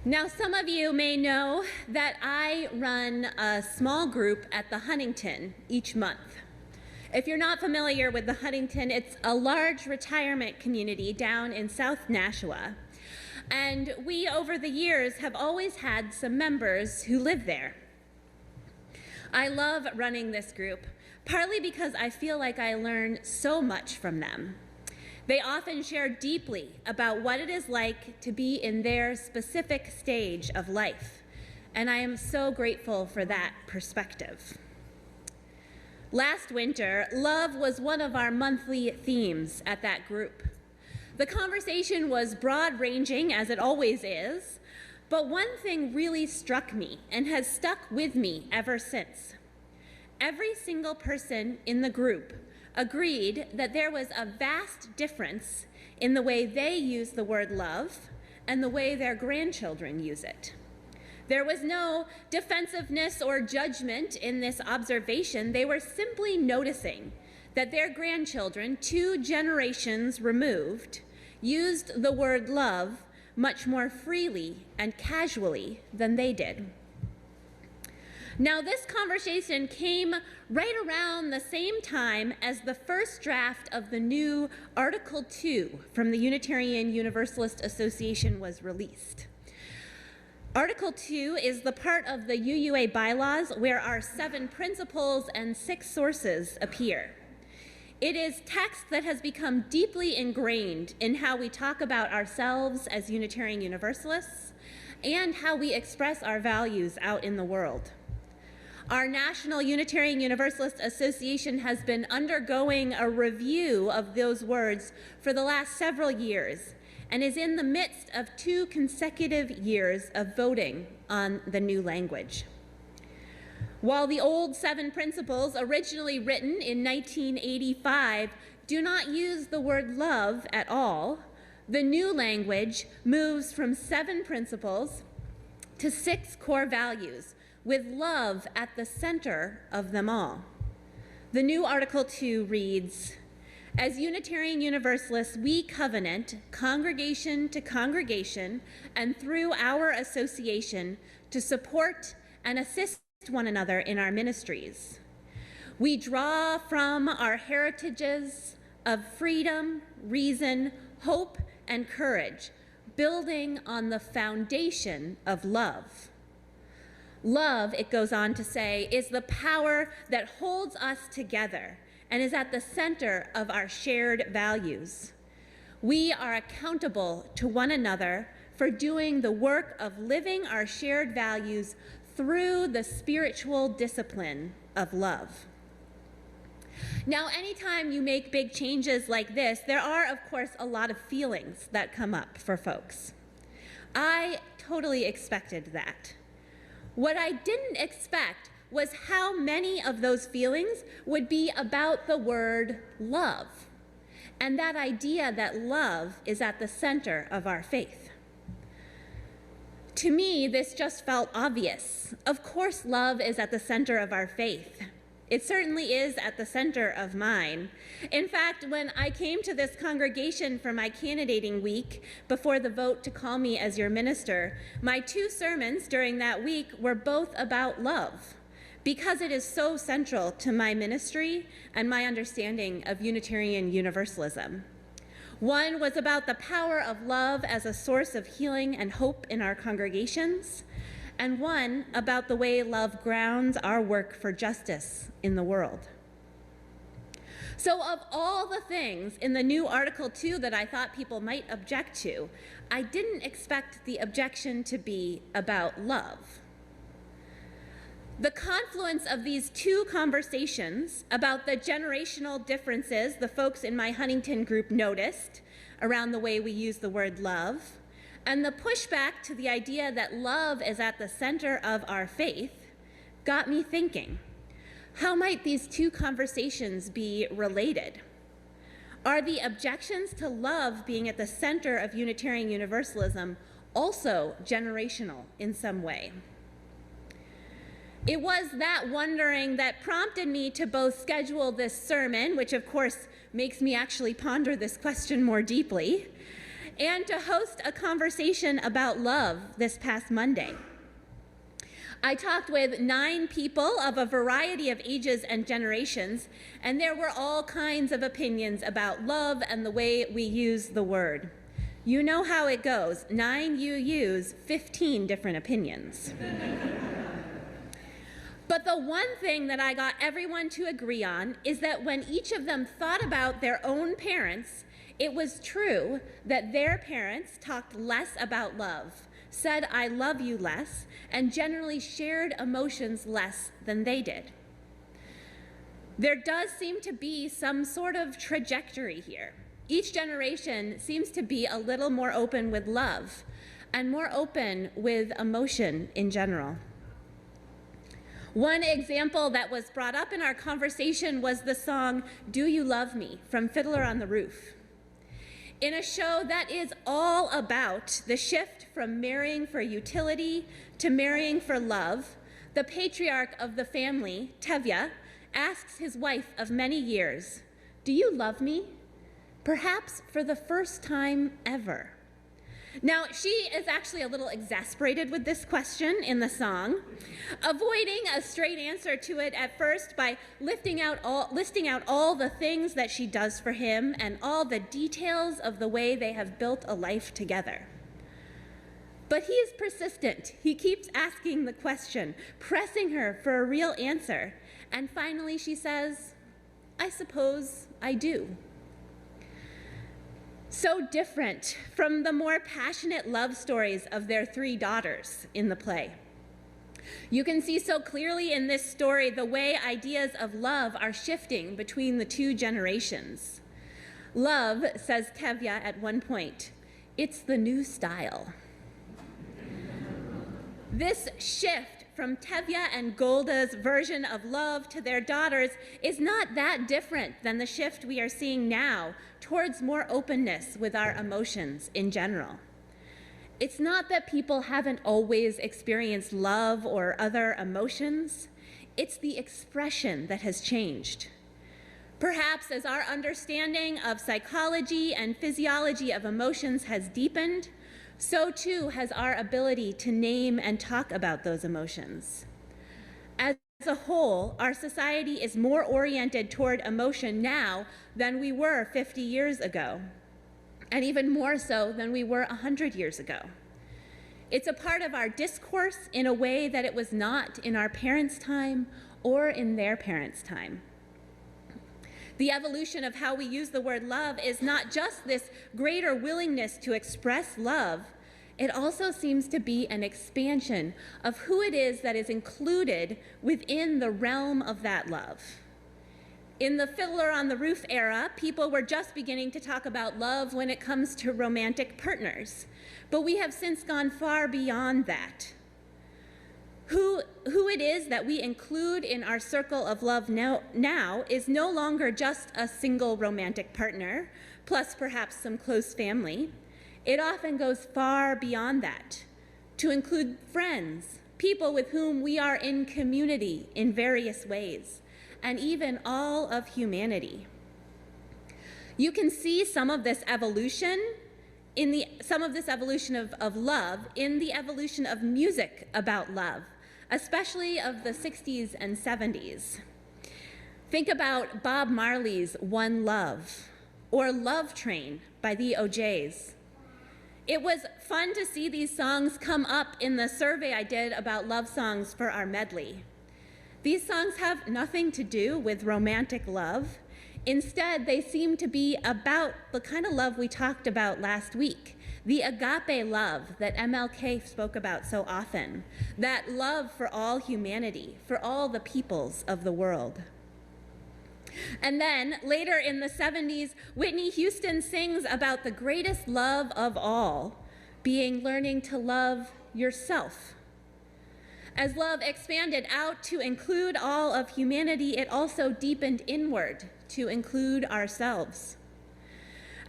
Now, some of you may know that I run a small group at the Huntington each month. If you're not familiar with the Huntington, it's a large retirement community down in South Nashua. And we, over the years, have always had some members who live there. I love running this group, partly because I feel like I learn so much from them. They often share deeply about what it is like to be in their specific stage of life, and I am so grateful for that perspective. Last winter, love was one of our monthly themes at that group. The conversation was broad-ranging, as it always is, but one thing really struck me and has stuck with me ever since. Every single person in the group agreed that there was a vast difference in the way they use the word love and the way their grandchildren use it. There was no defensiveness or judgment in this observation. They were simply noticing that their grandchildren, 2 generations removed, used the word love much more freely and casually than they did. Now, this conversation came right around the same time as the first draft of the new Article 2 from the Unitarian Universalist Association was released. Article 2 is the part of the UUA bylaws where our 7 principles and 6 sources appear. It is text that has become deeply ingrained in how we talk about ourselves as Unitarian Universalists and how we express our values out in the world. Our National Unitarian Universalist Association has been undergoing a review of those words for the last several years and is in the midst of 2 consecutive years of voting on the new language. While the old 7 principles, originally written in 1985, do not use the word love at all, the new language moves from 7 principles to 6 core values, with love at the center of them all. The new Article 2 reads, "As Unitarian Universalists, we covenant, congregation to congregation, and through our association, to support and assist one another in our ministries. We draw from our heritages of freedom, reason, hope, and courage, building on the foundation of love. Love," it goes on to say, "is the power that holds us together and is at the center of our shared values. We are accountable to one another for doing the work of living our shared values through the spiritual discipline of love." Now, anytime you make big changes like this, there are, of course, a lot of feelings that come up for folks. I totally expected that. What I didn't expect was how many of those feelings would be about the word love, and that idea that love is at the center of our faith. To me, this just felt obvious. Of course, love is at the center of our faith. It certainly is at the center of mine. In fact, when I came to this congregation for my candidating week before the vote to call me as your minister, my 2 sermons during that week were both about love, because it is so central to my ministry and my understanding of Unitarian Universalism. One was about the power of love as a source of healing and hope in our congregations, and one about the way love grounds our work for justice in the world. So of all the things in the new Article 2 that I thought people might object to, I didn't expect the objection to be about love. The confluence of these 2 conversations about the generational differences the folks in my Huntington group noticed around the way we use the word love, and the pushback to the idea that love is at the center of our faith, got me thinking, how might these 2 conversations be related? Are the objections to love being at the center of Unitarian Universalism also generational in some way? It was that wondering that prompted me to both schedule this sermon, which of course makes me actually ponder this question more deeply. and to host a conversation about love this past Monday. I talked with 9 people of a variety of ages and generations, and there were all kinds of opinions about love and the way we use the word. You know how it goes. 9 UUs, 15 different opinions. But the one thing that I got everyone to agree on is that when each of them thought about their own parents, it was true that their parents talked less about love, said I love you less, and generally shared emotions less than they did. There does seem to be some sort of trajectory here. Each generation seems to be a little more open with love and more open with emotion in general. One example that was brought up in our conversation was the song "Do You Love Me" from Fiddler on the Roof. In a show that is all about the shift from marrying for utility to marrying for love, the patriarch of the family, Tevye, asks his wife of many years, "Do you love me?" Perhaps for the first time ever. Now, she is actually a little exasperated with this question in the song, avoiding a straight answer to it at first by listing out all the things that she does for him and all the details of the way they have built a life together. But he is persistent. He keeps asking the question, pressing her for a real answer. And finally she says, "I suppose I do." So different from the more passionate love stories of their 3 daughters in the play. You can see so clearly in this story the way ideas of love are shifting between the 2 generations. Love, says Tevye at one point, it's the new style. This shift from Tevye and Golda's version of love to their daughters is not that different than the shift we are seeing now towards more openness with our emotions in general. It's not that people haven't always experienced love or other emotions. It's the expression that has changed. Perhaps as our understanding of psychology and physiology of emotions has deepened, so too has our ability to name and talk about those emotions. As a whole, our society is more oriented toward emotion now than we were 50 years ago, and even more so than we were 100 years ago. It's a part of our discourse in a way that it was not in our parents' time or in their parents' time. The evolution of how we use the word love is not just this greater willingness to express love, it also seems to be an expansion of who it is that is included within the realm of that love. In the Fiddler on the Roof era, people were just beginning to talk about love when it comes to romantic partners, but we have since gone far beyond that. Who it is that we include in our circle of love now is no longer just a single romantic partner, plus perhaps some close family. It often goes far beyond that, to include friends, people with whom we are in community in various ways, and even all of humanity. You can see some of this evolution of love in the evolution of music about love, especially of the 60s and 70s. Think about Bob Marley's One Love, or Love Train by the O'Jays. It was fun to see these songs come up in the survey I did about love songs for our medley. These songs have nothing to do with romantic love. Instead, they seem to be about the kind of love we talked about last week, the agape love that MLK spoke about so often, that love for all humanity, for all the peoples of the world. And then, later in the 70s, Whitney Houston sings about the greatest love of all, being learning to love yourself. As love expanded out to include all of humanity, it also deepened inward to include ourselves.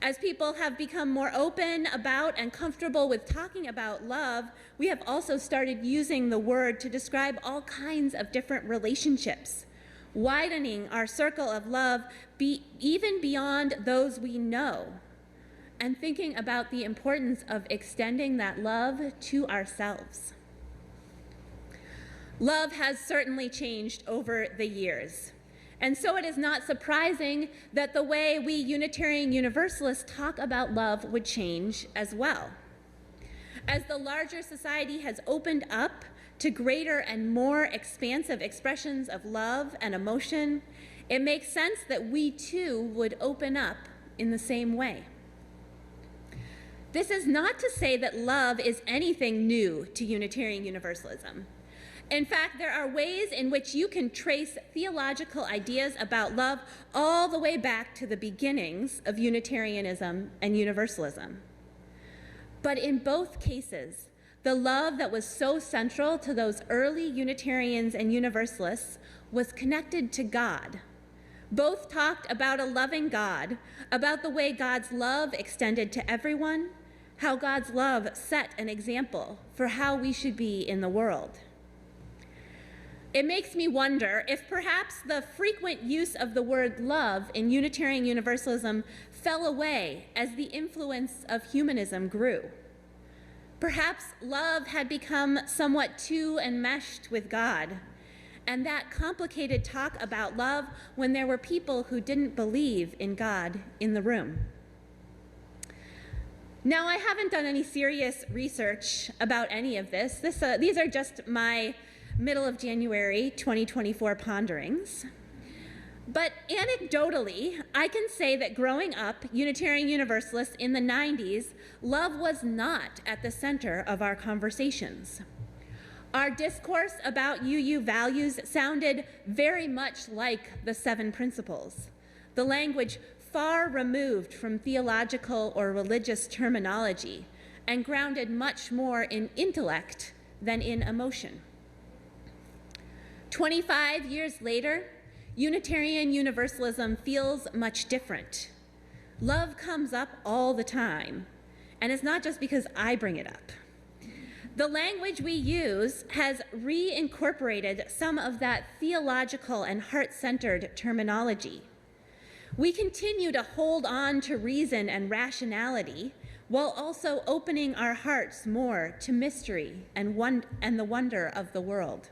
As people have become more open about and comfortable with talking about love, we have also started using the word to describe all kinds of different relationships, widening our circle of love even beyond those we know, and thinking about the importance of extending that love to ourselves. Love has certainly changed over the years, and so it is not surprising that the way we Unitarian Universalists talk about love would change as well. As the larger society has opened up to greater and more expansive expressions of love and emotion, it makes sense that we too would open up in the same way. This is not to say that love is anything new to Unitarian Universalism. In fact, there are ways in which you can trace theological ideas about love all the way back to the beginnings of Unitarianism and Universalism. But in both cases, the love that was so central to those early Unitarians and Universalists was connected to God. Both talked about a loving God, about the way God's love extended to everyone, how God's love set an example for how we should be in the world. It makes me wonder if perhaps the frequent use of the word love in Unitarian Universalism fell away as the influence of humanism grew. Perhaps love had become somewhat too enmeshed with God, and that complicated talk about love when there were people who didn't believe in God in the room. Now, I haven't done any serious research about any of this. These are just my middle of January 2024 ponderings. But anecdotally, I can say that growing up Unitarian Universalist in the 90s, love was not at the center of our conversations. Our discourse about UU values sounded very much like the 7 principles, the language far removed from theological or religious terminology and grounded much more in intellect than in emotion. 25 years later, Unitarian Universalism feels much different. Love comes up all the time, and it's not just because I bring it up. The language we use has reincorporated some of that theological and heart-centered terminology. We continue to hold on to reason and rationality while also opening our hearts more to mystery and the wonder of the world.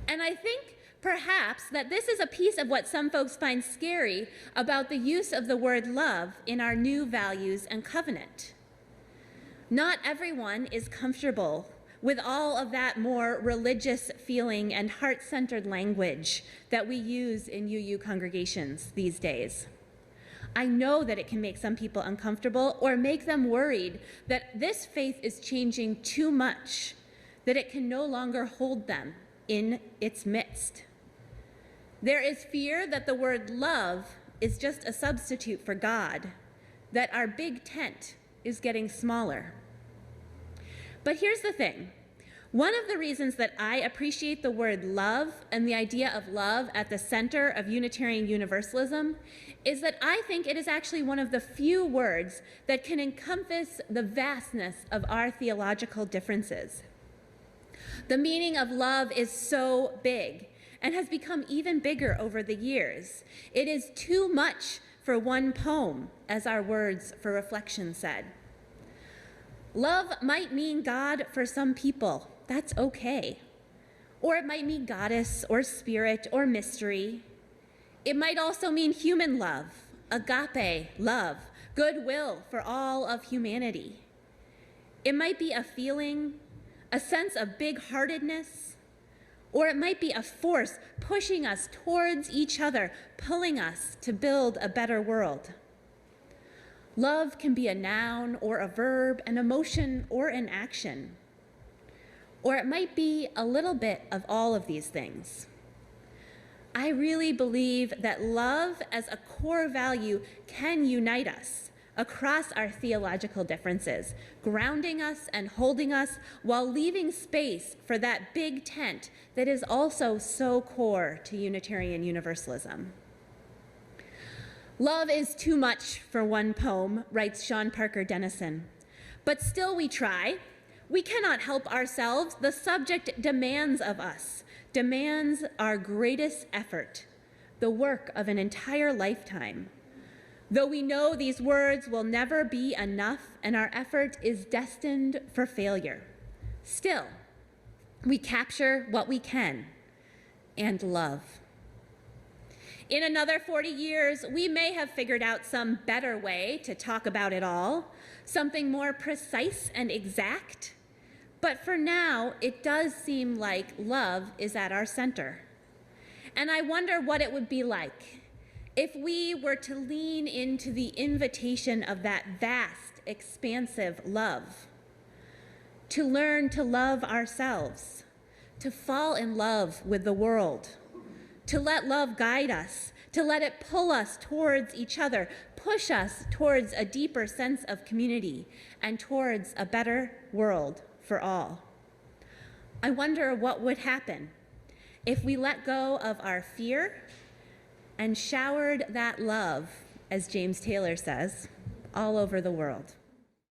And I think perhaps that this is a piece of what some folks find scary about the use of the word love in our new values and covenant. Not everyone is comfortable with all of that more religious feeling and heart-centered language that we use in UU congregations these days. I know that it can make some people uncomfortable or make them worried that this faith is changing too much, that it can no longer hold them in its midst. There is fear that the word love is just a substitute for God, that our big tent is getting smaller. But here's the thing. One of the reasons that I appreciate the word love and the idea of love at the center of Unitarian Universalism is that I think it is actually one of the few words that can encompass the vastness of our theological differences. The meaning of love is so big and has become even bigger over the years. It is too much for one poem, as our words for reflection said. Love might mean God for some people. That's okay. Or it might mean goddess or spirit or mystery. It might also mean human love, agape love, goodwill for all of humanity. It might be a feeling, a sense of big-heartedness, or it might be a force pushing us towards each other, pulling us to build a better world. Love can be a noun or a verb, an emotion or an action. Or it might be a little bit of all of these things. I really believe that love as a core value can unite us across our theological differences, grounding us and holding us while leaving space for that big tent that is also so core to Unitarian Universalism. Love is too much for one poem, writes Sean Parker Dennison. But still we try. We cannot help ourselves. The subject demands of us, demands our greatest effort, the work of an entire lifetime. Though we know these words will never be enough and our effort is destined for failure, still, we capture what we can and love. In another 40 years, we may have figured out some better way to talk about it all, something more precise and exact. But for now, it does seem like love is at our center. And I wonder what it would be like if we were to lean into the invitation of that vast, expansive love, to learn to love ourselves, to fall in love with the world, to let love guide us, to let it pull us towards each other, push us towards a deeper sense of community and towards a better world for all. I wonder what would happen if we let go of our fear and showered that love, as James Taylor says, all over the world.